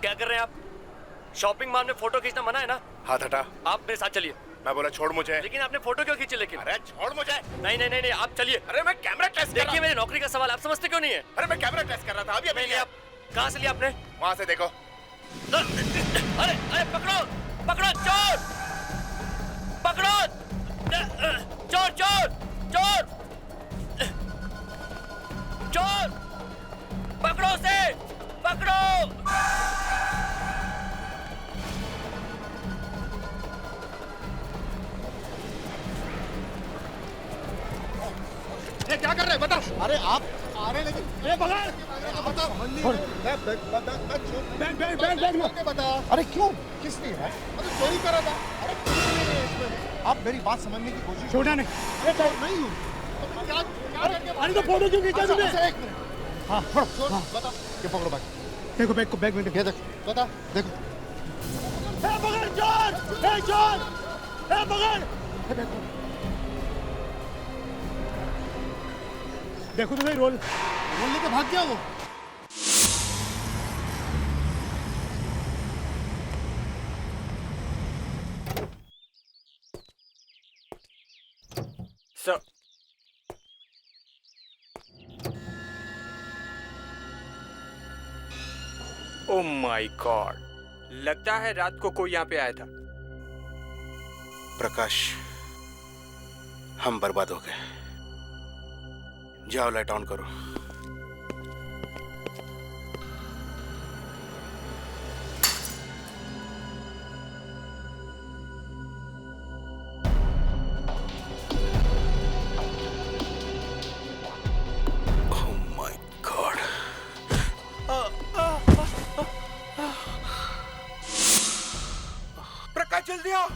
क्या कर रहे हैं आप? शॉपिंग मॉल में फोटो खींचना मना है ना? हाथ हटा। आप मेरे साथ चलिए। मैं बोला छोड़ मुझे। लेकिन आपने फोटो क्यों खींची? लेकिन अरे छोड़ मुझे। नहीं नहीं नहीं नहीं, आप चलिए। अरे मैं कैमरा टेस्ट देखिए मेरी नौकरी का सवाल आप समझते क्यों नहीं है? अरे मैं कैमरा टेस्ट कर रहा था अभी। नहीं, आप कहाँ से लिया आपने? वहां से देखो। अरे अरे पकड़ो पकड़ो चोर, पकड़ो चोर चोर चोर चोर, पकड़ो उसे, पकड़ो। ये क्या कर रहे हैं बता। अरे आप आ रहे लेकिन बता। बैग बता। अरे क्यों? किस लिए है? चोरी करा था। अरे कुछ नहीं है इसमें। आप मेरी बात समझने की कोशिश। छोटा नहीं। अरे चोर नहीं हूँ। अरे तो फोटो क्यों खींचा तूने? एक मिनट। हाँ छोड़ बता। ये पकड़ो बैग। देखो बैग को, बैग में ये देख बता देखो। पकड़ चोर, ए चोर, ए पकड़। देखो तो भाई रोल लेके भाग गया वो। सर ओह माय गॉड, लगता है रात को कोई यहाँ पे आया था। प्रकाश, हम बर्बाद हो गए। जाओ लाइट ऑन करो। Oh my God. प्रकाश जल्दी आओ,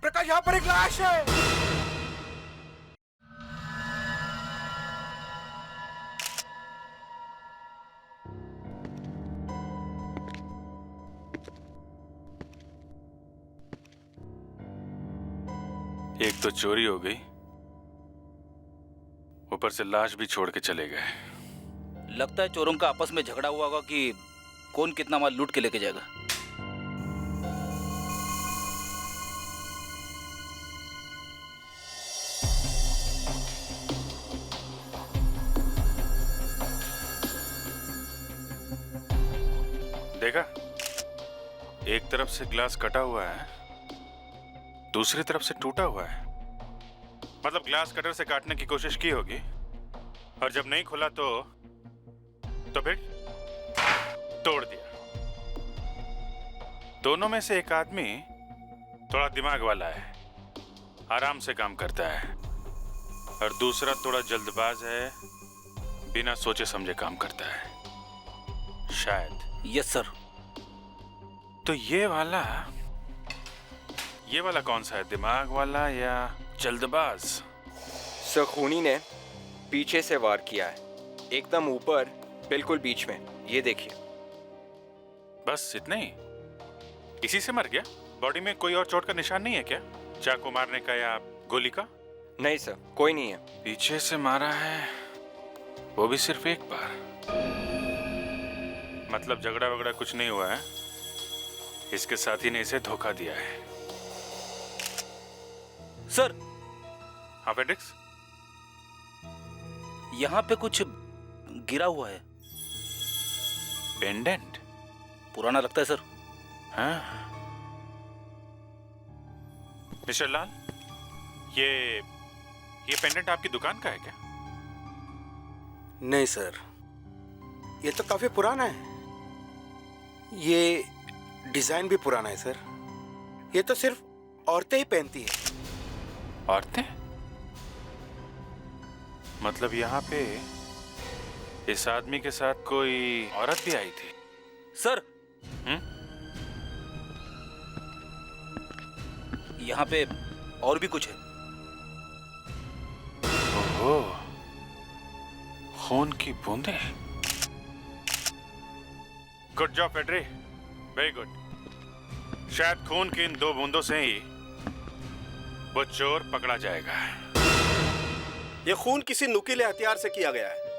प्रकाश यहाँ पर एक लाश है। एक तो चोरी हो गई, ऊपर से लाश भी छोड़ के चले गए। लगता है चोरों का आपस में झगड़ा हुआ होगा कि कौन कितना माल लूट के लेके जाएगा। देखा, एक तरफ से ग्लास कटा हुआ है, दूसरी तरफ से टूटा हुआ है। मतलब ग्लास कटर से काटने की कोशिश की होगी और जब नहीं खुला तो फिर तोड़ दिया। दोनों में से एक आदमी थोड़ा दिमाग वाला है, आराम से काम करता है, और दूसरा थोड़ा जल्दबाज है, बिना सोचे समझे काम करता है शायद। Yes sir. तो ये वाला कौन सा है, दिमाग वाला या जल्दबाज? सर खूनी ने पीछे से वार किया है, एकदम ऊपर, बिल्कुल बीच में। ये देखिए। बस इतना ही? इसी से मर गया? बॉडी में कोई और चोट का निशान नहीं है क्या? चाकू मारने का या गोली का? नहीं सर, कोई नहीं है। पीछे से मारा है, वो भी सिर्फ एक बार। मतलब झगड़ा वगड़ा कुछ नहीं हुआ है, इसके साथी ने इसे धोखा दिया है। सर, हाँ फेड्रिक्स, यहाँ पे कुछ गिरा हुआ है। पेंडेंट? पुराना लगता है सर। हाँ। मिस्टर लाल, ये पेंडेंट आपकी दुकान का है क्या? नहीं सर, ये तो काफी पुराना है। ये डिजाइन भी पुराना है सर। ये तो सिर्फ औरतें ही पहनती है। औरतें? मतलब यहाँ पे इस आदमी के साथ कोई औरत भी आई थी? सर, यहाँ पे और भी कुछ है। ओहो, खून की बूंदें। गुड जॉब फेड्री, वेरी गुड। शायद खून की इन 2 बूंदों से ही वो चोर पकड़ा जाएगा। ये खून किसी नुकीले हथियार से किया गया है।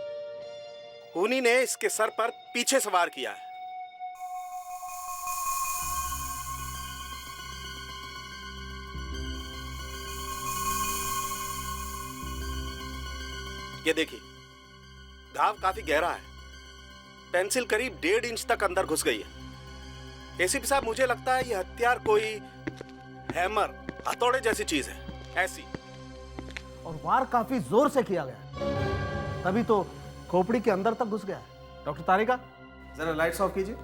खूनी ने इसके सर पर पीछे से वार किया है। ये देखिए, घाव काफी गहरा है। पेंसिल करीब 1.5 इंच तक अंदर घुस गई है। एसीपी साहब, मुझे लगता है ये हथियार कोई हैमर, हथौड़े जैसी चीज है, ऐसी। और वार काफी जोर से किया गया, तभी तो खोपड़ी के अंदर तक घुस गया। डॉक्टर तारिका, जरा लाइट्स ऑफ कीजिए।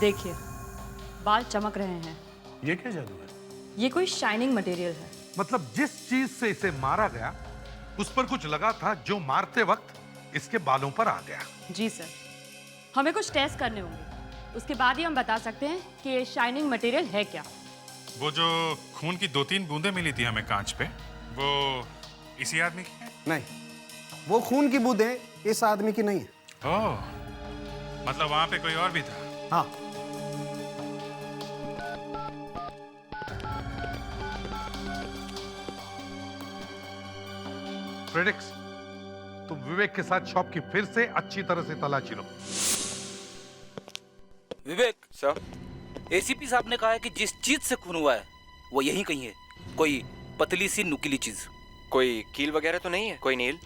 देखिए, बाल चमक रहे हैं। ये क्या जादू है? ये कोई शाइनिंग मटेरियल है। मतलब जिस चीज से इसे मारा गया उस पर कुछ लगा था जो मारते वक्त इसके बालों पर आ गया। जी सर, हमें कुछ टेस्ट करने होंगे, उसके बाद ही हम बता सकते हैं कि ये शाइनिंग मटेरियल है क्या। वो जो खून की 2-3 बूंदें मिली थी हमें कांच पे, वो इसी आदमी की है? नहीं, वो खून की बूंदें इस आदमी की नहीं है। ओह, मतलब वहां पे कोई और भी था? हाँ, फ्रेडिक्स, तुम विवेक के साथ शॉप की फिर से अच्छी तरह से तलाशी लो। विवेक सर, एसीपी साहब ने कहा है कि जिस चीज से खून हुआ है वो यहीं कहीं है, कोई पतली सी नुकीली चीज। कोई कील वगैरह तो नहीं है? कोई नील?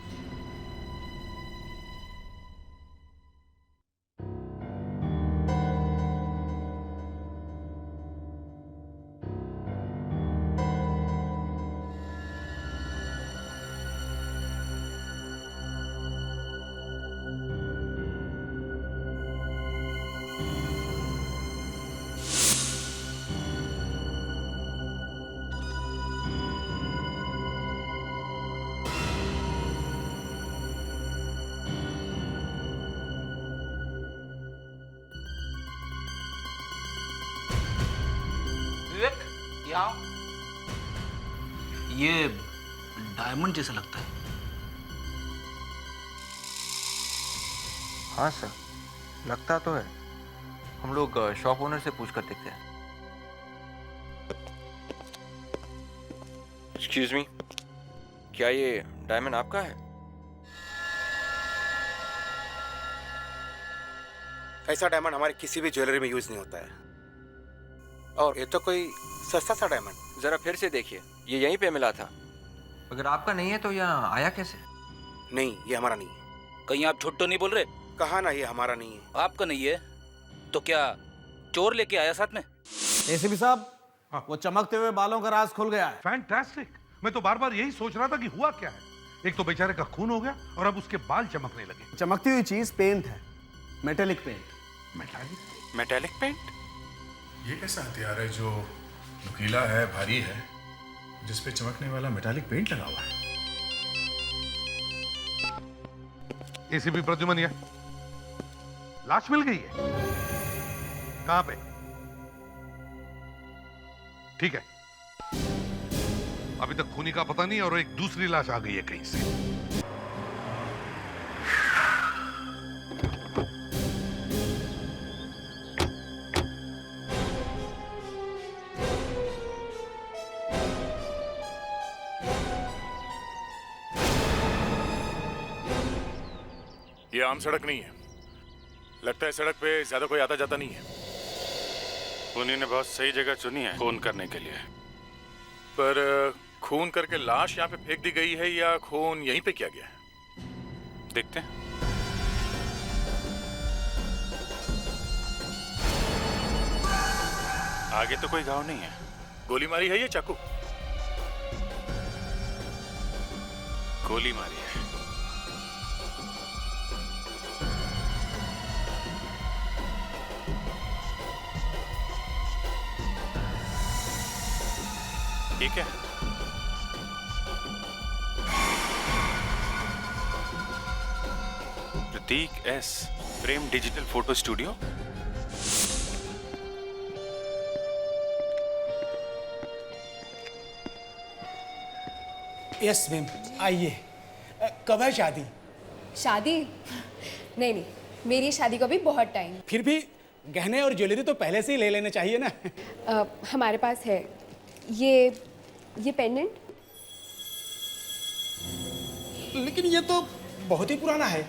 विवेक, यहाँ ये डायमंड जैसा लगता है। हाँ सर, लगता तो है। हम लोग शॉप ओनर से पूछ कर देखते हैं। एक्सक्यूज मी, क्या ये डायमंड आपका है? ऐसा डायमंड हमारे किसी भी ज्वेलरी में यूज नहीं होता है। और ये तो कोई सस्ता सा डायमंड। जरा फिर से देखिए, ये यहीं पे मिला था। अगर आपका नहीं है तो यहाँ आया कैसे? नहीं, ये हमारा नहीं है। कहीं आप झूठ तो नहीं बोल रहे? कहा ना, ये हमारा नहीं है। आपका नहीं है तो क्या चोर लेके आया साथ में? एसीपी साहब, वो चमकते हुए बालों का राज खुल गया है। फैंटास्टिक। मैं तो बार बार यही सोच रहा था कि हुआ क्या है। एक तो बेचारे का खून हो गया और अब उसके बाल चमकने लगे। चमकती हुई चीज पेंट है, मेटेलिक पेंट। Metallic paint? ये कैसा हथियार है जो नुकीला है, भारी है, जिस पे चमकने वाला मेटालिक पेंट लगा हुआ है? एसीपी प्रद्युमन, लाश मिल गई है। कहां पे? ठीक है, अभी तक खूनी का पता नहीं और एक दूसरी लाश आ गई है कहीं से। ये आम सड़क नहीं है। लगता है सड़क पे ज्यादा कोई आता जाता नहीं है। उन्हीं ने बहुत सही जगह चुनी है खून करने के लिए। पर खून करके लाश यहाँ पे फेंक दी गई है या खून यहीं पे किया गया है? देखते हैं। आगे तो कोई घाव नहीं है। गोली मारी है या चाकू? गोली मारी है। ठीक है। Pratik S, Prem digital photo studio. Yes ma'am, आइए। कब है शादी? शादी? नहीं नहीं, मेरी शादी को भी बहुत टाइम। फिर भी गहने और ज्वेलरी तो पहले से ही ले लेने चाहिए ना। हमारे पास है ये पेंडेंट। लेकिन ये तो बहुत ही पुराना है।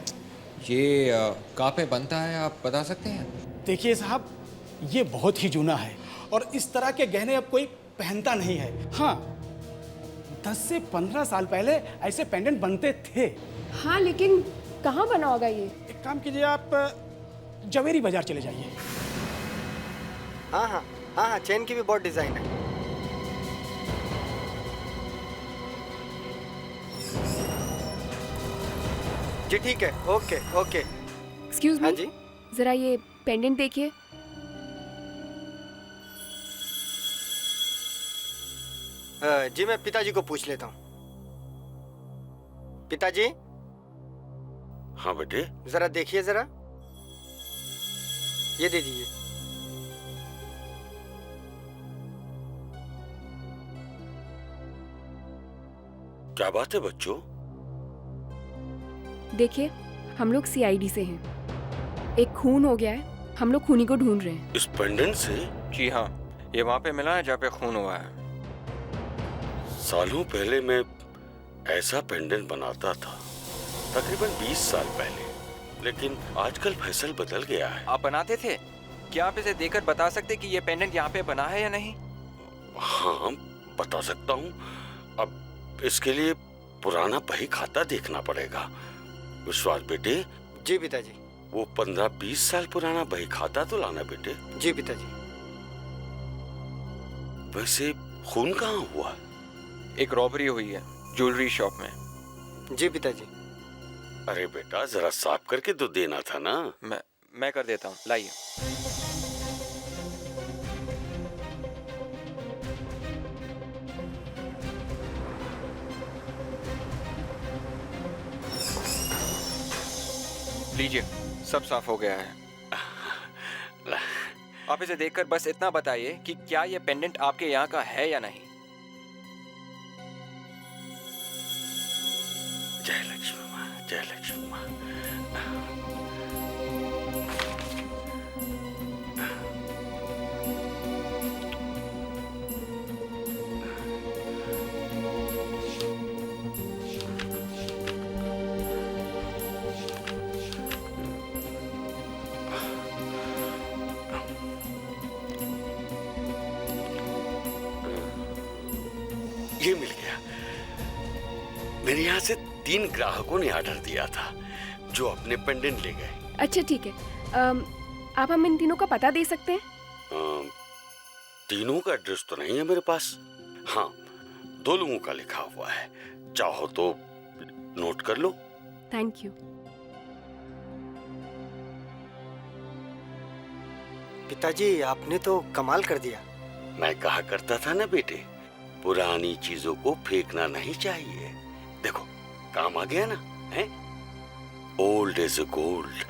ये कहाँ पे बनता है आप बता सकते हैं? देखिए साहब, ये बहुत ही जूना है और इस तरह के गहने अब कोई पहनता नहीं है। हाँ, 10 से 15 साल पहले ऐसे पेंडेंट बनते थे। हाँ, लेकिन कहाँ बना होगा ये? एक काम कीजिए, आप जवेरी बाजार चले जाइए। हाँ हाँ हाँ हाँ, चेन की भी बहुत डिजाइन है। जी ठीक है, ओके ओके। Excuse me. हाँ जी। जरा ये पेंडेंट देखिए। जी मैं पिताजी को पूछ लेता हूँ। पिताजी। हाँ बेटे। जरा देखिए जरा, ये दे दीजिए। क्या बात है बच्चों? देखिए, हम लोग सीआईडी से हैं। एक खून हो गया है, हम लोग खूनी को ढूंढ रहे हैं। इस पेंडेंट से? जी हाँ, ये वहाँ पे मिला है जहाँ पे खून हुआ है। सालों पहले मैं ऐसा पेंडेंट बनाता था, तकरीबन 20 साल पहले। लेकिन आजकल फैसल बदल गया है। आप बनाते थे? क्या आप इसे देखकर बता सकते कि ये पेंडेंट यहाँ पे बना है या नहीं? हाँ, बता सकता हूँ। अब इसके लिए पुराना बही खाता देखना पड़ेगा। विश्वास बेटे। जी पिताजी। वो 15-20 साल पुराना बही खाता तो लाना बेटे। जी पिताजी। वैसे खून कहाँ हुआ? एक रॉबरी हुई है ज्वेलरी शॉप में। जी पिताजी। अरे बेटा, जरा साफ करके तो देना था ना। मैं कर देता हूँ, लाइए। लीजिए, सब साफ हो गया है। आप इसे देखकर बस इतना बताइए कि क्या ये पेंडेंट आपके यहाँ का है या नहीं। जय लक्ष्मी माँ, जय लक्ष्मी माँ। ये मिल गया। मेरे यहाँ से 3 ग्राहकों ने ऑर्डर दिया था जो अपने पेंडेंट ले गए। अच्छा ठीक है, आप हम इन तीनों का पता दे सकते हैं? तीनों का एड्रेस तो नहीं है मेरे पास। हाँ, 2 लोगों का लिखा हुआ है, चाहो तो नोट कर लो। Thank you. पिताजी, आपने तो कमाल कर दिया। मैं कहा करता था ना बेटे, पुरानी चीजों को फेंकना नहीं चाहिए। देखो, काम आ गया ना, हैं? Old is gold.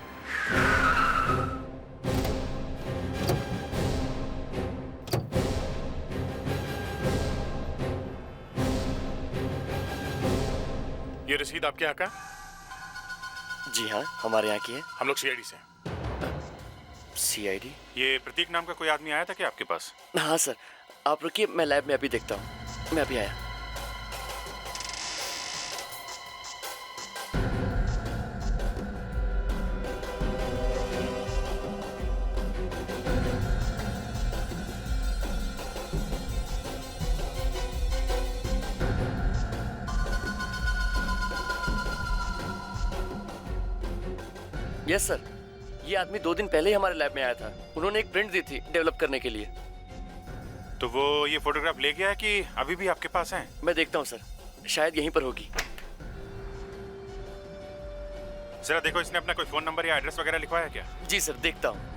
ये रसीद आपके यहाँ का? जी हाँ, हमारे यहाँ की है। हम लोग सीआईडी से। सीआईडी? ये प्रतीक नाम का कोई आदमी आया था क्या आपके पास? हाँ सर, आप रुकिए, मैं लैब में अभी देखता हूँ। मैं अभी आया। यस सर, ये आदमी 2 दिन पहले ही हमारे लैब में आया था। उन्होंने एक प्रिंट दी थी डेवलप करने के लिए। तो वो ये फोटोग्राफ ले गया है कि अभी भी आपके पास है? मैं देखता हूँ सर, शायद यहीं पर होगी। जरा देखो, इसने अपना कोई फोन नंबर या एड्रेस वगैरह लिखवाया क्या? जी सर, देखता हूँ।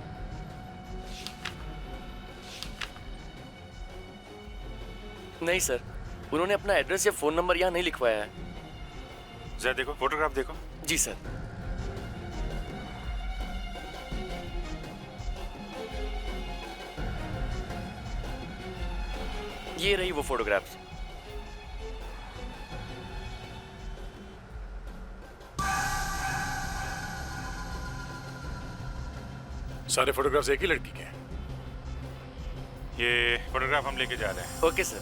नहीं सर, उन्होंने अपना एड्रेस या फोन नंबर यहाँ नहीं लिखवाया है। जरा देखो, फोटोग्राफ देखो। जी सर। ये रही वो फोटोग्राफ्स। सारे फोटोग्राफ्स एक ही लड़की के हैं। ये फोटोग्राफ हम लेके जा रहे हैं। Okay sir.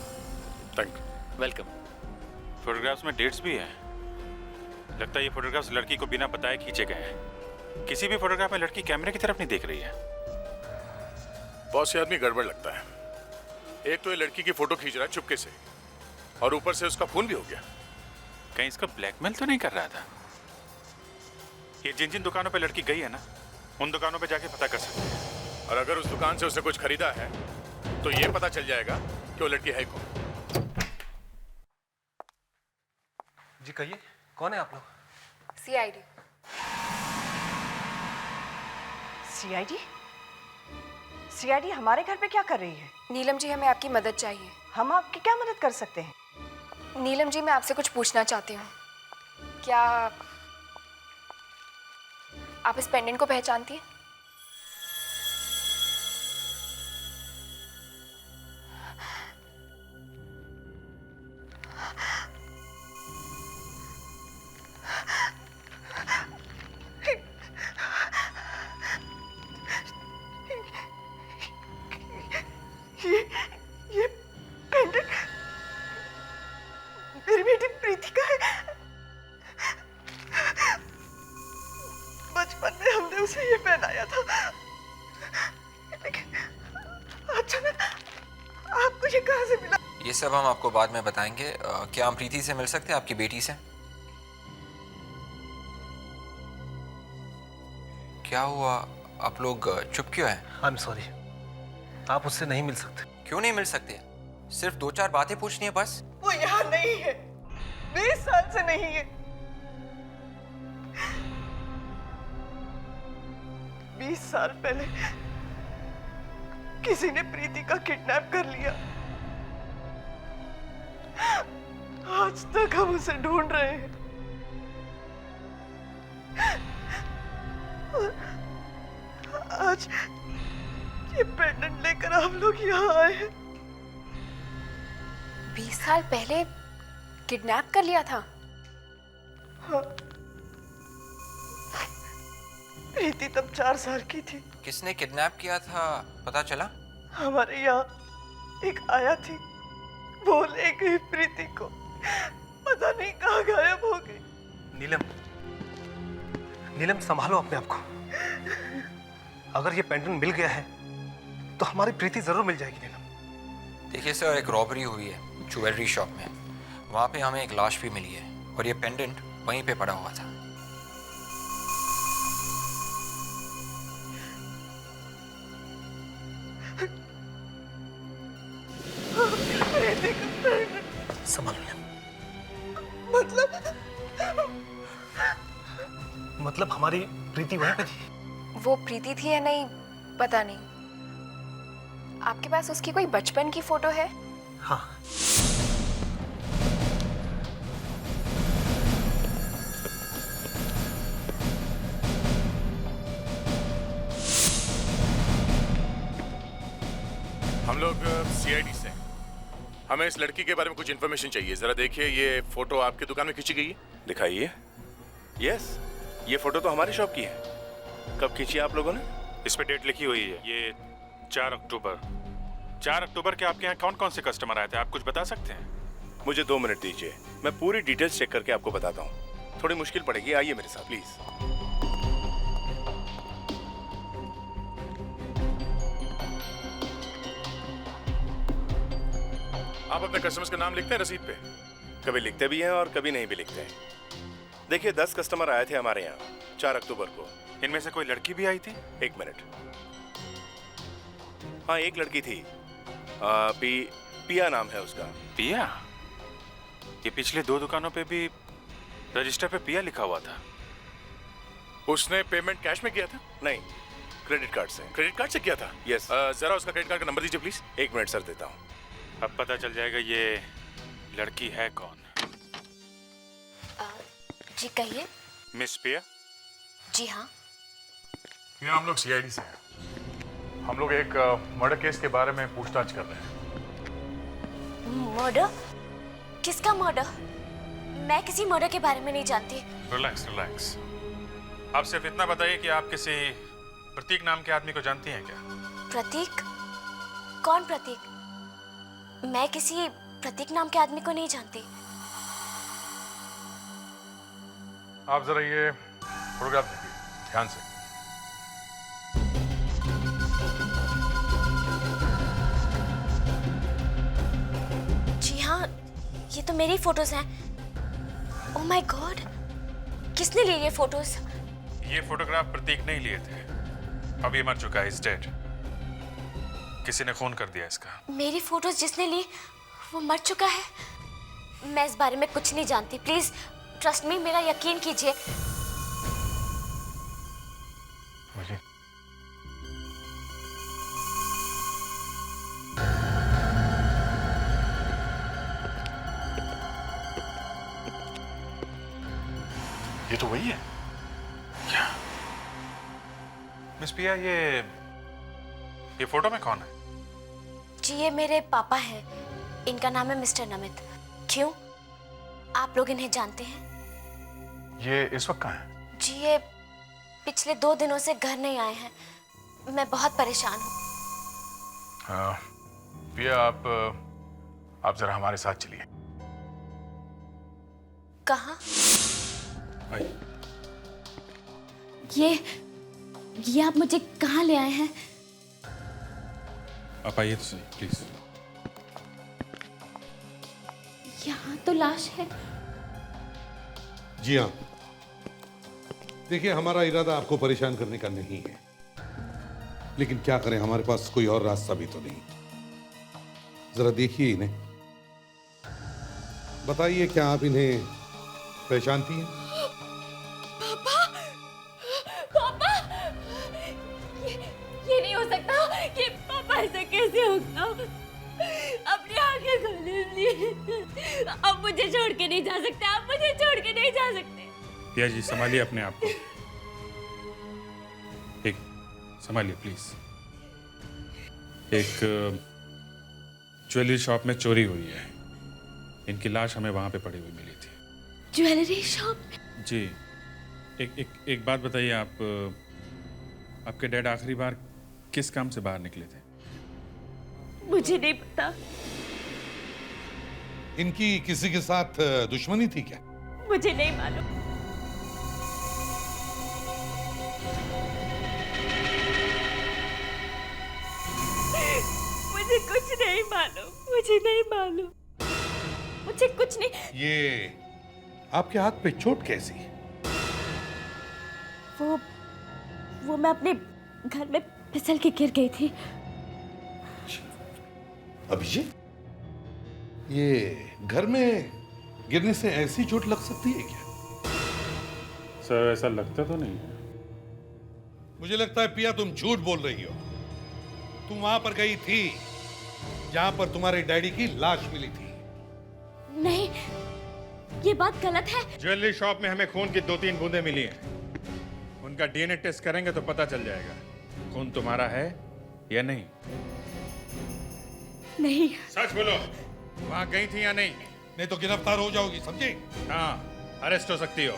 Thank you. Welcome. Photographs में डेट्स भी हैं। लगता है ये फोटोग्राफ्स लड़की को बिना बताए खींचे गए हैं। किसी भी फोटोग्राफ में लड़की कैमरे की तरफ नहीं देख रही है। बॉस, ये आदमी गड़बड़ लगता है। एक तो ये लड़की की फोटो खींच रहा है चुपके से, और ऊपर से उसका खून भी हो गया। कहीं इसका ब्लैकमेल तो नहीं कर रहा था? ये जिन जिन दुकानों पे लड़की गई है ना, उन दुकानों पे जाके पता कर सकते हैं। और अगर उस दुकान से उसने कुछ खरीदा है तो ये पता चल जाएगा कि वो लड़की है कौन। जी कहिए, कौन है आप लोग? CID। CID? CID हमारे घर पे क्या कर रही है? नीलम जी, हमें आपकी मदद चाहिए। हम आपकी क्या मदद कर सकते हैं? नीलम जी, मैं आपसे कुछ पूछना चाहती हूँ। क्या आप इस पेंडेंट को पहचानती हैं? ये पेंडेंट मेरी बेटी प्रीति का है। बचपन में हमने उसे ये पहनाया था, लेकिन अचानक आपको ये कहाँ से मिला? ये सब हम आपको बाद में बताएंगे। क्या हम प्रीति से मिल सकते हैं, आपकी बेटी से? क्या हुआ, आप लोग चुप क्यों हैं? आई एम सॉरी, आप उससे नहीं मिल सकते। क्यों नहीं मिल सकते? सिर्फ 2-4 बातें पूछनी है बस। वो यहाँ नहीं है, 20 साल से नहीं है। 20 साल पहले किसी ने प्रीति का किडनैप कर लिया। आज तक हम उसे ढूंढ रहे हैं। आज ये पेंडेंट लेकर आप लोग यहाँ आए हैं। 20 साल पहले किडनैप कर लिया था? हाँ। प्रीति तब 4 साल की थी। किसने किडनैप किया था, पता चला? हमारे यहाँ एक आया थी, वो ले गई प्रीति को, पता नहीं कहाँ गायब हो गई। नीलम संभालो अपने आप को। अगर ये पेंडेंट मिल गया है तो हमारी प्रीति जरूर मिल जाएगी नीलम। देखिए सर, एक रॉबरी हुई है ज्वेलरी शॉप में। वहाँ पे हमें एक लाश भी मिली है और ये पेंडेंट वहीं पे पड़ा हुआ था। संभालो नीलम। मतलब हमारी प्रीति वहीं पे थी? वो प्रीति थी या नहीं पता नहीं। आपके पास उसकी कोई बचपन की फोटो है? हाँ। हम लोग CID से, हमें इस लड़की के बारे में कुछ इन्फॉर्मेशन चाहिए। जरा देखिए, ये फोटो आपकी दुकान में खींची गई है? दिखाइए। यस, ये फोटो तो हमारी शॉप की है। कब खींची आप लोगों ने? इस पे डेट लिखी हुई है, ये 4 अक्टूबर। 4 अक्टूबर के आपके यहाँ कौन कौन से कस्टमर आए थे, आप कुछ बता सकते हैं? मुझे 2 मिनट दीजिए, मैं पूरी डिटेल्स चेक करके आपको बताता हूँ। थोड़ी मुश्किल पड़ेगी, आइए मेरे साथ प्लीज। आप अपने कस्टमर्स का नाम लिखते हैं रसीद पे? कभी लिखते भी हैं और कभी नहीं भी लिखते हैं। देखिए, 10 कस्टमर आए थे हमारे यहाँ 4 अक्टूबर को। इनमें से कोई लड़की भी आई थी? एक मिनट। हाँ, एक लड़की थी। पिया नाम है उसका। पिया? ये पिछले 2 दुकानों पे भी रजिस्टर पे पिया लिखा हुआ था। उसने पेमेंट कैश में किया था? नहीं, क्रेडिट कार्ड से। क्रेडिट कार्ड से किया था? यस। जरा उसका क्रेडिट कार्ड का नंबर दीजिए प्लीज। 1 मिनट सर, देता हूँ। अब पता चल जाएगा ये लड़की है कौन। जी कहिए। मिस पिया? जी हाँ। ये हम लोग सीआईडी से हैं। हम लोग एक मर्डर केस के बारे में पूछताछ कर रहे हैं। मर्डर? किसका मर्डर? मैं किसी मर्डर के बारे में नहीं जानती। Relax relax. आप सिर्फ इतना बताइए कि आप किसी प्रतीक नाम के आदमी को जानती हैं क्या? प्रतीक? कौन प्रतीक? मैं किसी प्रतीक नाम के आदमी को नहीं जानती। आप जरा ये फोटोग्राफ देखिए ध्यान से। जी हाँ, ये तो मेरी फोटोज हैं। ओह माय गॉड, किसने लिए ये फोटोज? ये फोटोग्राफ प्रतीक नहीं लिए थे। अब ये मर चुका है, इज डेड। किसी ने खून कर दिया इसका। मेरी फोटोज जिसने ली वो मर चुका है? मैं इस बारे में कुछ नहीं जानती। प्लीज ट्रस्ट मी, मेरा यकीन कीजिए। ये तो वही है क्या? मिस पिया, ये फोटो में कौन है? जी ये मेरे पापा हैं। इनका नाम है मिस्टर नमित। क्यों, आप लोग इन्हें जानते हैं? ये इस वक्त कहाँ है? जी ये पिछले 2 दिनों से घर नहीं आए हैं। मैं बहुत परेशान हूँ। पिया, आप जरा हमारे साथ चलिए। कहाँ? ये आप मुझे कहाँ ले आए हैं? आप आइए तो सही प्लीज। यहाँ तो लाश है। जी हाँ, देखिए हमारा इरादा आपको परेशान करने का नहीं है, लेकिन क्या करें, हमारे पास कोई और रास्ता भी तो नहीं। जरा देखिए इन्हें, बताइए क्या आप इन्हें पहचानती हैं? पापा, पापा, ये नहीं हो सकता कि पापा ऐसा कैसे होगा? अपनी आंखें खोले प्लीज। अब मुझे छोड़ के नहीं जा सकते, आप मुझे छोड़ के नहीं जा सकते। पिया जी, संभालिए अपने आप को। एक संभालिए प्लीज। एक ज्वेलरी शॉप में चोरी हुई है। इनकी लाश हमें वहां पे पड़ी हुई मिली थी। Jewellery shop? जी। एक बात बताइए, आपके डैड आखिरी बार किस काम से बाहर निकले थे? मुझे नहीं पता। इनकी किसी के साथ दुश्मनी थी क्या? मुझे नहीं मालूम। मुझे कुछ नहीं मालूम, मुझे नहीं मालूम, मुझे कुछ नहीं। ये आपके हाथ पे चोट कैसी? वो मैं अपने घर में फिसल के गिर गई थी। अभिषेक, ये घर में गिरने से ऐसी चोट लग सकती है क्या? सर ऐसा लगता तो नहीं है। मुझे लगता है पिया तुम झूठ बोल रही हो। तुम वहां पर गई थी जहां पर तुम्हारे डैडी की लाश मिली थी। नहीं, ये बात गलत है। ज्वेलरी शॉप में हमें खून की 2-3 बूंदें मिली हैं। उनका डीएनए टेस्ट करेंगे तो पता चल जाएगा खून तुम्हारा है या नहीं। नहीं। सच बोलो, वहां गई थी या नहीं? नहीं तो गिरफ्तार हो जाओगी, समझे? हाँ, अरेस्ट हो सकती हो।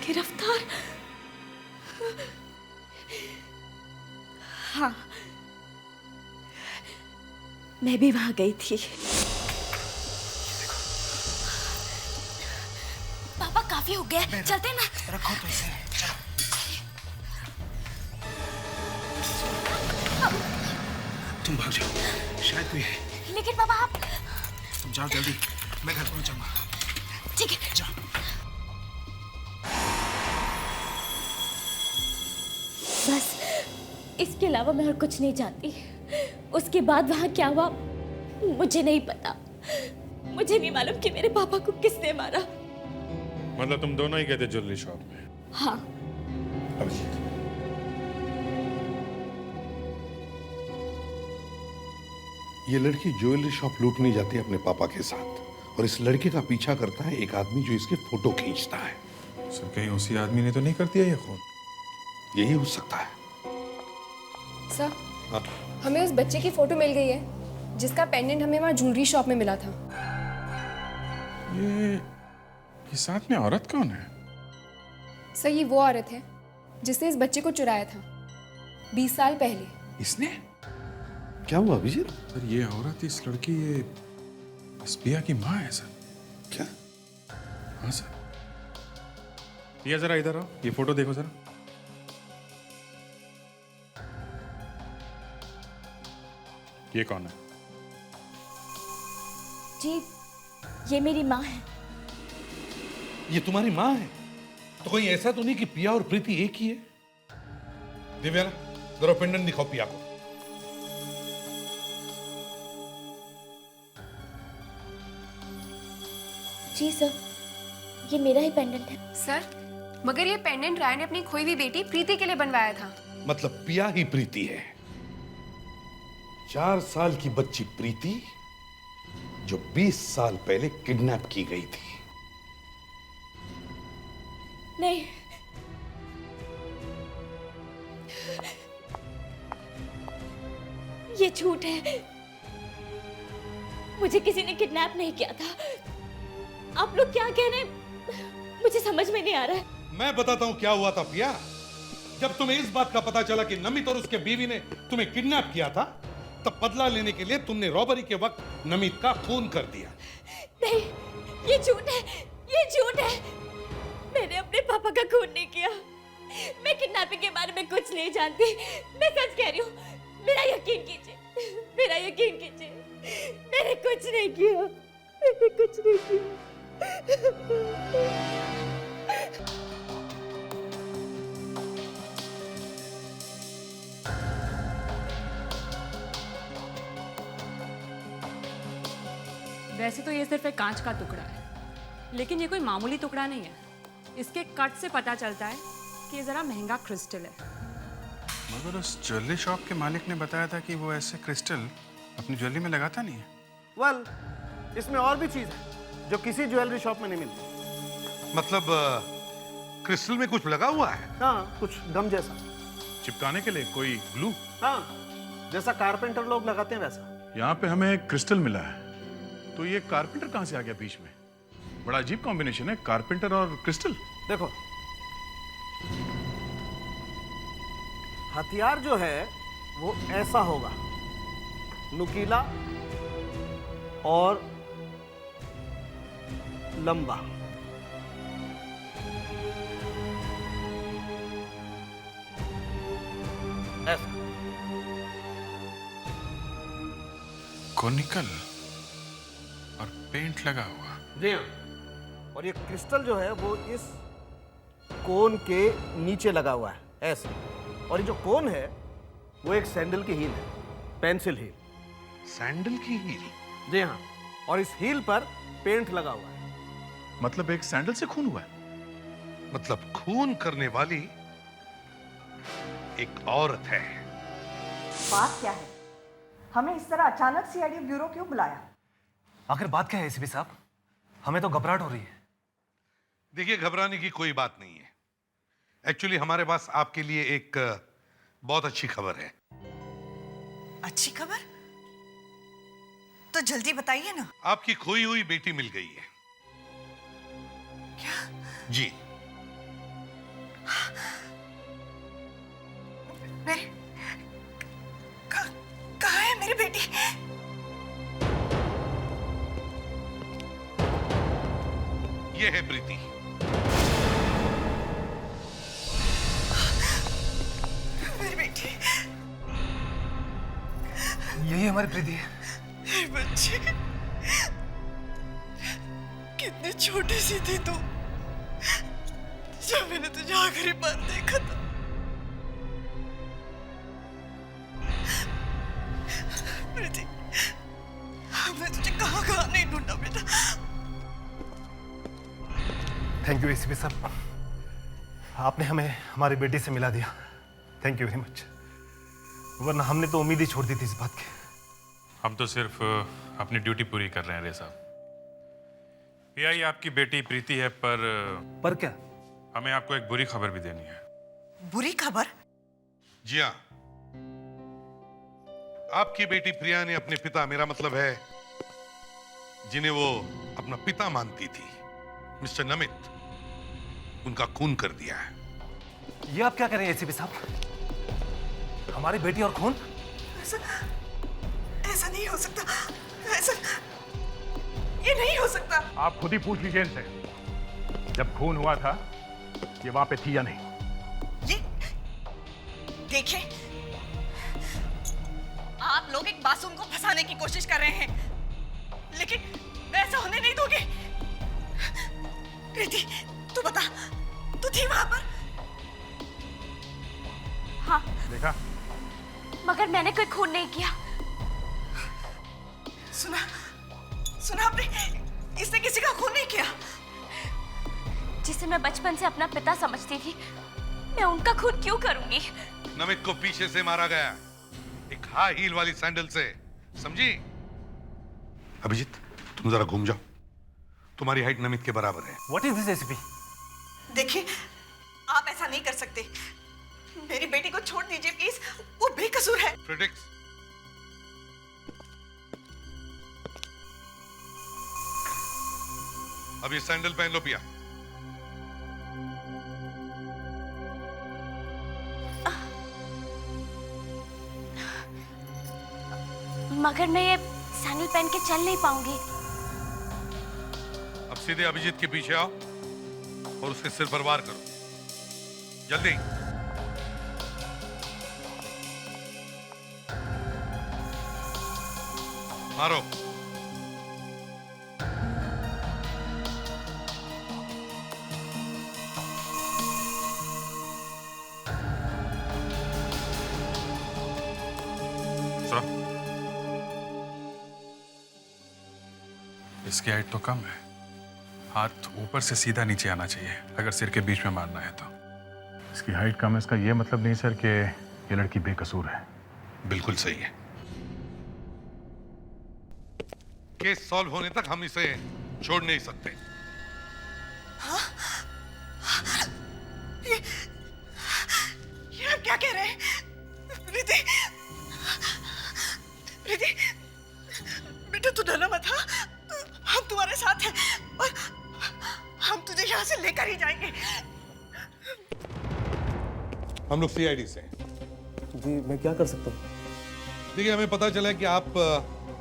गिरफ्तार? हाँ, मैं भी वहां गई थी। पापा काफी हो गया, चलते ना। रखो तो इसे, चलो। तुम भाग जाओ, शायद कोई है। लेकिन पापा आप। तुम जाओ जल्दी, मैं घर पहुंच जाऊंगा। ठीक है, जाओ। इसके अलावा मैं और कुछ नहीं जानती। उसके बाद वहाँ क्या हुआ मुझे नहीं पता। मुझे नहीं मालूम कि मेरे पापा को किसने मारा। मतलब तुम दोनों ही गए थे ज्वेलरी शॉप में? हाँ। अभिजीत, ये लड़की ज्वेलरी शॉप लूटने जाती है अपने पापा के साथ और इस लड़के का पीछा करता है एक आदमी जो इसके फोटो खींचता है। सर कहीं उसी आदमी ने तो नहीं कर दिया ये खून? यही हो सकता है। सर, हाँ? हमें उस बच्चे की फोटो मिल गई है जिसका पेंडेंट हमें वहाँ ज्वेलरी शॉप में मिला था। ये साथ में औरत कौन है? सर, ये वो औरत है जिसने इस बच्चे को चुराया था 20 साल पहले। इसने? क्या हुआ अभिजीत? सर ये औरत, इस लड़की, ये इस पिया की माँ है सर। क्या? हाँ सर। पिया जरा इधर आओ, ये फोटो देखो जरा। ये कौन है? जी, ये मेरी माँ है। ये तुम्हारी माँ है? तो कोई ऐसा तो नहीं कि पिया और प्रीति एक ही है? दिव्या, जरा पेंडेंट दिखाओ पिया को। जी सर, ये मेरा ही पेंडेंट है। सर, मगर ये पेंडेंट राय ने अपनी खोई हुई बेटी प्रीति के लिए बनवाया था। मतलब पिया ही प्रीति है? 4 साल की बच्ची प्रीति जो 20 साल पहले किडनैप की गई थी। नहीं, ये झूठ है। मुझे किसी ने किडनैप नहीं किया था। आप लोग क्या कह रहे हैं मुझे समझ में नहीं आ रहा है। मैं बताता हूं क्या हुआ था पिया। जब तुम्हें इस बात का पता चला कि नमित और उसके बीवी ने तुम्हें किडनैप किया था, तब बदला लेने के लिए तुमने रॉबरी के वक्त नमित का खून कर दिया। नहीं, ये झूठ है, ये झूठ है। मैंने अपने पापा का खून नहीं किया। मैं किडनैपिंग के बारे में कुछ नहीं जानती। मैं सच कह रही हूँ, मेरा यकीन कीजिए, मेरा यकीन कीजिए। मैंने कुछ नहीं किया, मैंने कुछ नहीं किया। वैसे तो ये सिर्फ एक कांच का टुकड़ा है, लेकिन ये कोई मामूली टुकड़ा नहीं है। इसके कट से पता चलता है कि ये जरा महंगा क्रिस्टल है। मगर उस ज्वेलरी शॉप के मालिक ने बताया था कि वो ऐसे क्रिस्टल अपनी ज्वेलरी में लगाता नहीं है। वेल, इसमें और भी चीज है जो किसी ज्वेलरी शॉप में नहीं मिलती। मतलब क्रिस्टल में कुछ लगा हुआ है? हाँ, कुछ गम जैसा। चिपकाने के लिए कोई ग्लू? हाँ, जैसा कारपेंटर लोग लगाते हैं वैसा। यहाँ पे हमें एक क्रिस्टल मिला है, तो ये कारपेंटर कहाँ से आ गया बीच में? बड़ा अजीब कॉम्बिनेशन है, कारपेंटर और क्रिस्टल। देखो, हथियार जो है वो ऐसा होगा, नुकीला और लंबा। ऐसा कोनिकल और पेंट लगा हुआ। जी हाँ, और ये क्रिस्टल जो है वो इस कोन के नीचे लगा हुआ है ऐसे। और ये जो कोन है वो एक सैंडल की हील है, पेंसिल हील। सैंडल की हील? जी हाँ, और इस हील पर पेंट लगा हुआ है। मतलब एक सैंडल से खून हुआ है? मतलब खून करने वाली एक औरत है। बात क्या है? हमें इस तरह अचानक सीआईडी ब्यूरो क्यों बुलाया? आखिर बात क्या है एसीपी साहब? हमें तो घबराहट हो रही है। देखिए, घबराने की कोई बात नहीं है। एक्चुअली हमारे पास आपके लिए एक बहुत अच्छी खबर है। अच्छी खबर? तो जल्दी बताइए ना। आपकी खोई हुई बेटी मिल गई है। क्या? जी। मेरी कहाँ है मेरी बेटी? ये है प्रीति। मेरी बेटी। यही हमारी प्रीति है। मेरी बच्ची, कितनी छोटी सी थी तू जब मैंने तुझे आखिरी बार देखा था। प्रीति, हमने तुझे कहाँ कहाँ नहीं ढूंढा बेटा। थैंक यू एसीपी साहब, आपने हमें हमारी बेटी से मिला दिया। थैंक यू वेरी मच, वरना हमने तो उम्मीद ही छोड़ दी थी इस बात की। हम तो सिर्फ अपनी ड्यूटी पूरी कर रहे हैं रे साहब। पीआई आपकी बेटी प्रीति है, पर क्या? हमें आपको एक बुरी खबर भी देनी है। बुरी खबर? जी हाँ, आपकी बेटी प्रिया ने अपने पिता, मेरा मतलब है जिन्हें वो अपना पिता मानती थी, मिस्टर नमित, उनका खून कर दिया है। ये आप क्या कह रहे हैं एसीपी साहब? हमारी बेटी और खून? ऐसा नहीं हो सकता, ऐसा ये नहीं हो सकता। आप खुद ही पूछ लीजिए इनसे, जब खून हुआ था ये वहां पे थी या नहीं। ये देखिए, आप लोग एक मासूम को फंसाने की कोशिश कर रहे हैं, लेकिन ऐसा होने नहीं दोगे। प्रीति, तू बता, तू थी वहां पर? हाँ, देखा? मगर मैंने कोई खून नहीं किया। सुना आपने? इसने किसी का खून नहीं किया। जिसे मैं बचपन से अपना पिता समझती थी, मैं उनका खून क्यों करूंगी? नमित को पीछे से मारा गया, एक हाई हील वाली सैंडल से, समझी? अभिजीत, तुम जरा घूम जाओ, तुम्हारी हाइट नमित के बराबर है। What is this ACP? देखिए, आप ऐसा नहीं कर सकते। मेरी बेटी को छोड़ दीजिए प्लीज, वो बेकसूर है। प्रेडिक्स, अब ये सैंडल पहन लो पिया। मगर मैं ये सैंडल पहन के चल नहीं पाऊंगी। अब सीधे अभिजीत के पीछे आओ और उसके सिर पर वार करो, जल्दी। मारो। इसकी हाइट तो कम है, हाथ ऊपर से सीधा नीचे आना चाहिए अगर सिर के बीच में मारना है तो। इसकी हाइट कम है, इसका ये मतलब नहीं सर कि ये लड़की बेकसूर है। बिल्कुल सही है। केस सॉल्व होने तक हम इसे छोड़ नहीं सकते। हाँ? ये आप क्या कह रहे हैं? प्रीति, प्रीति, बेटा तू डरना मत। हाँ, हम तुम्हारे साथ हैं और हम तुझे यहाँ से लेकर ही जाएंगे। हम लोग सीआईडी से। जी, मैं क्या कर सकता हूँ? देखिए, हमें पता चला है कि आप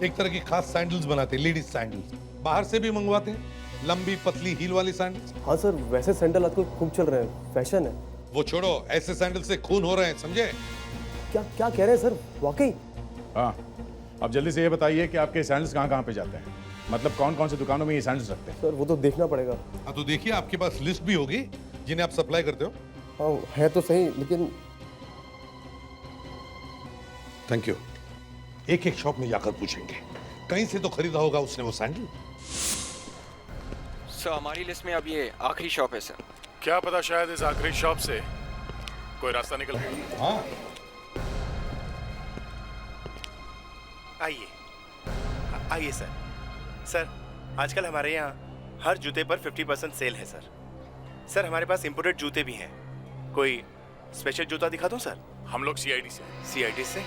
एक तरह की खास सैंडल्स बनाते हैं, लेडीज सैंडल्स। बाहर से भी मंगवाते हैं, लंबी पतली हील वाली सैंडल्स। हाँ सर, वैसे सैंडल आजकल खूब चल रहे हैं, फैशन है। वो छोड़ो, ऐसे सैंडल से खून हो रहे हैं, समझे? क्या क्या कह रहे हैं सर, वाकई? हाँ, अब जल्दी से ये बताइए कि आपके सैंडल्स कहाँ पे जाते हैं, मतलब कौन कौन से दुकानों में ये सैंडल्स रखते हैं? सर वो तो देखना पड़ेगा। हाँ तो देखिए, आपके पास लिस्ट भी होगी जिन्हें आप सप्लाई करते हो। हाँ है तो सही, लेकिन थैंक यू। एक एक शॉप में जाकर पूछेंगे, कहीं से तो खरीदा होगा उसने वो सैंडल। सर हमारी लिस्ट में अब ये आखिरी शॉप है सर। क्या पता शायद इस आखिरी शॉप से कोई रास्ता निकल गया। हाँ, आइए आइए सर। सर आजकल हमारे यहाँ हर जूते पर 50% सेल है सर। सर हमारे पास इंपोर्टेड जूते भी हैं। कोई स्पेशल जूता दिखा दूं सर? हम लोग सीआईडी से। सीआईडी से?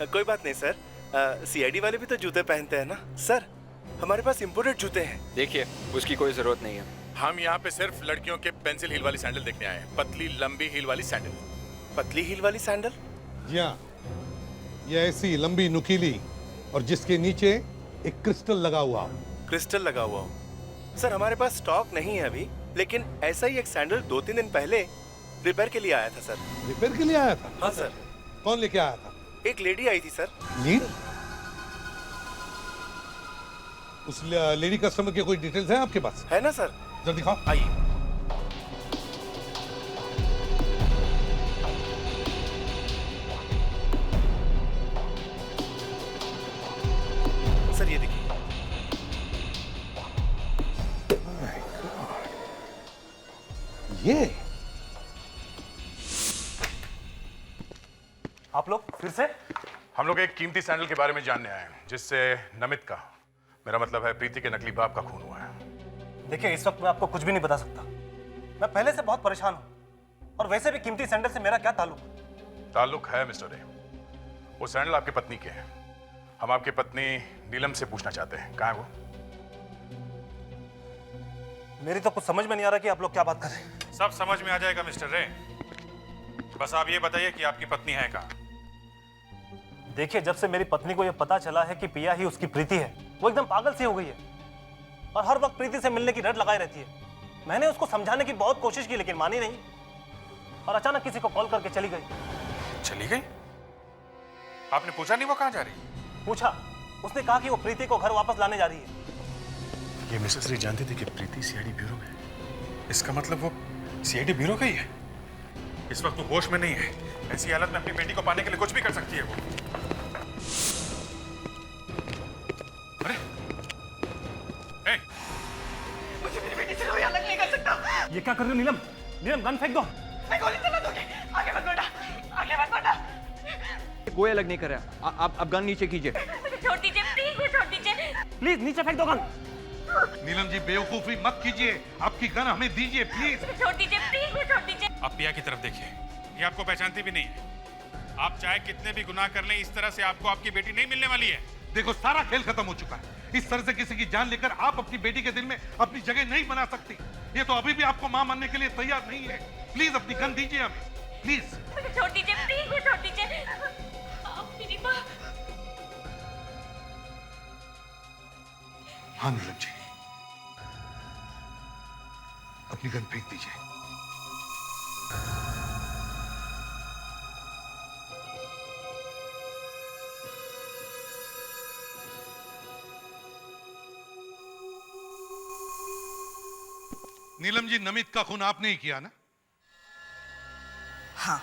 कोई बात नहीं सर, सीआईडी वाले भी तो जूते पहनते हैं ना सर। हमारे पास इंपोर्टेड जूते हैं। देखिए, उसकी कोई जरूरत नहीं है। हम यहाँ पे सिर्फ लड़कियों के पेंसिल हील वाली सैंडल देखने आए हैं, पतली लंबी हील वाली सैंडल। पतली हील वाली सैंडल? जी हाँ, ये ऐसी लंबी नुकीली और जिसके नीचे एक क्रिस्टल लगा हुआ हो। क्रिस्टल लगा हुआ हो? सर हमारे पास स्टॉक नहीं है अभी, लेकिन ऐसा ही एक सैंडल 2-3 दिन पहले रिपेयर के लिए आया था सर। रिपेयर के लिए आया था? हाँ सर। कौन लेके आया था? एक लेडी आई थी सर। लेडी? उस लेडी कस्टमर के कोई डिटेल्स हैं आपके पास? है ना सर। जरा दिखाओ। आइए। ये आप लोग फिर से? हम लोग एक कीमती सैंडल के बारे में जानने आए हैं जिससे नमित का, मेरा मतलब है प्रीति के नकली बाप का खून हुआ है। देखिए, इस वक्त मैं आपको कुछ भी नहीं बता सकता। मैं पहले से बहुत परेशान हूं, और वैसे भी कीमती सैंडल से मेरा क्या ताल्लुक? ताल्लुक है मिस्टर रे। वो सैंडल आपकी पत्नी के हैं। हम आपकी पत्नी नीलम से पूछना चाहते हैं, कहाँ है वो? मेरी तो कुछ समझ में नहीं आ रहा कि आप लोग क्या बात कर रहे हैं। सब समझ में आ जाएगा मिस्टर रे, बस आप ये बताइए कि आपकी पत्नी है कहाँ? देखिए, जब से मेरी पत्नी को यह पता चला है कि पिया ही उसकी प्रीति है, वो एकदम पागल सी हो गई है और हर वक्त प्रीति से मिलने की रट लगाई रहती है। मैंने उसको समझाने की बहुत कोशिश की लेकिन मानी नहीं, और अचानक किसी को कॉल करके चली गई। चली गई? आपने पूछा नहीं वो कहाँ जा रही? पूछा, उसने कहा कि वो प्रीति को घर वापस लाने जा रही है। ये मिसेस रे जानती थी कि प्रीति सीआईडी ब्यूरो में है। इसका मतलब वो सीआईडी ब्यूरो का ही है। इस वक्त वो होश में नहीं है। ऐसी हालत में अपनी बेटी को पाने के लिए कुछ भी कर सकती है वो। अरे ए! मुझे मेरी बेटी से कोई अलग नहीं कर सकता। ये क्या कर रही हो नीलम? नीलम, गन फेंक दो। मैं गोली चला दूंगी। आगे मत बढ़ना, आगे मत बढ़ना। कोई अलग नहीं कर रहा। आप गन नीचे कीजिए। छोड़ दीजिए प्लीज, छोड़ दीजिए। प्लीज नीचे फेंक दो गन। नीलम जी, बेवकूफी मत कीजिए, आपकी गन हमें दीजिए प्लीज। छोड़ दीजिए प्लीज, छोड़ दीजिए। आप पिया की तरफ देखिए, ये आपको पहचानती भी नहीं है। आप चाहे कितने भी गुनाह कर लें, इस तरह से आपको आपकी बेटी नहीं मिलने वाली है। देखो, सारा खेल खत्म हो चुका है। इस तरह से किसी की जान लेकर आप अपनी बेटी के दिल में अपनी जगह नहीं बना सकती। ये तो अभी भी आपको मां मानने के लिए तैयार नहीं है। प्लीज अपनी गन दीजिए हमें, प्लीज। छोड़ दीजिए प्लीज, छोड़ दीजिए। आप मेरी माँ। हाँ नीलम जी, अपनी गन फेंक दीजिए। नीलम जी, नमित का खून आपने ही किया ना? हाँ।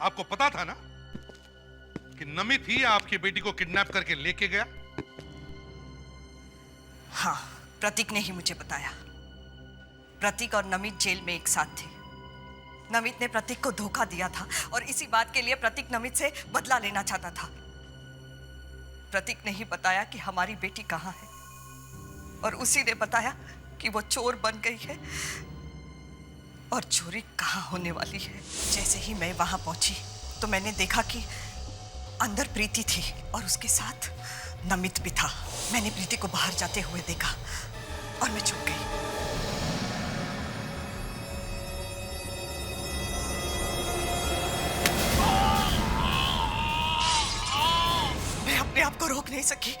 आपको पता था ना कि नमित ही आपकी बेटी को किडनैप करके लेके गया? हाँ, प्रतीक ने ही मुझे बताया। प्रतीक और नमित जेल में एक साथ थे। नमित ने प्रतीक को धोखा दिया था और इसी बात के लिए प्रतीक नमित से बदला लेना चाहता था। प्रतीक ने ही बताया कि हमारी बेटी कहाँ है, और उसी ने बताया कि वो चोर बन गई है और चोरी कहाँ होने वाली है। जैसे ही मैं वहां पहुंची तो मैंने देखा कि अंदर प्रीति थी और उसके साथ नमित भी था। मैंने प्रीति को बाहर जाते हुए देखा और मैं चुप गई। मैं अपने आप को रोक नहीं सकी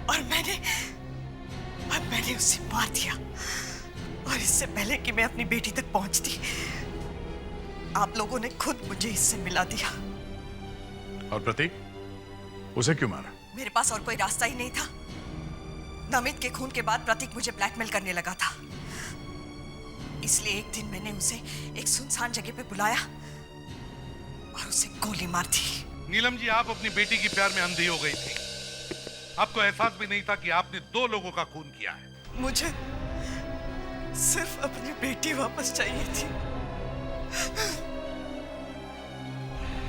और मैंने उसे मार दिया। और इससे पहले कि मैं अपनी बेटी तक पहुंचती, आप लोगों ने खुद मुझे इससे मिला दिया। और प्रतीक, उसे क्यों मारा? मेरे पास और कोई रास्ता ही नहीं था। नमित के खून के बाद प्रतीक मुझे ब्लैकमेल करने लगा था, इसलिए एक दिन मैंने उसे एक सुनसान जगह पे बुलाया और उसे गोली मार दी। नीलम जी, आप अपनी बेटी की प्यार में अंधी हो गई थी। आपको एहसास भी नहीं था कि आपने 2 लोगों का खून किया है। मुझे सिर्फ अपनी बेटी वापस चाहिए थी।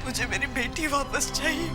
मुझे मेरी बेटी वापस चाहिए।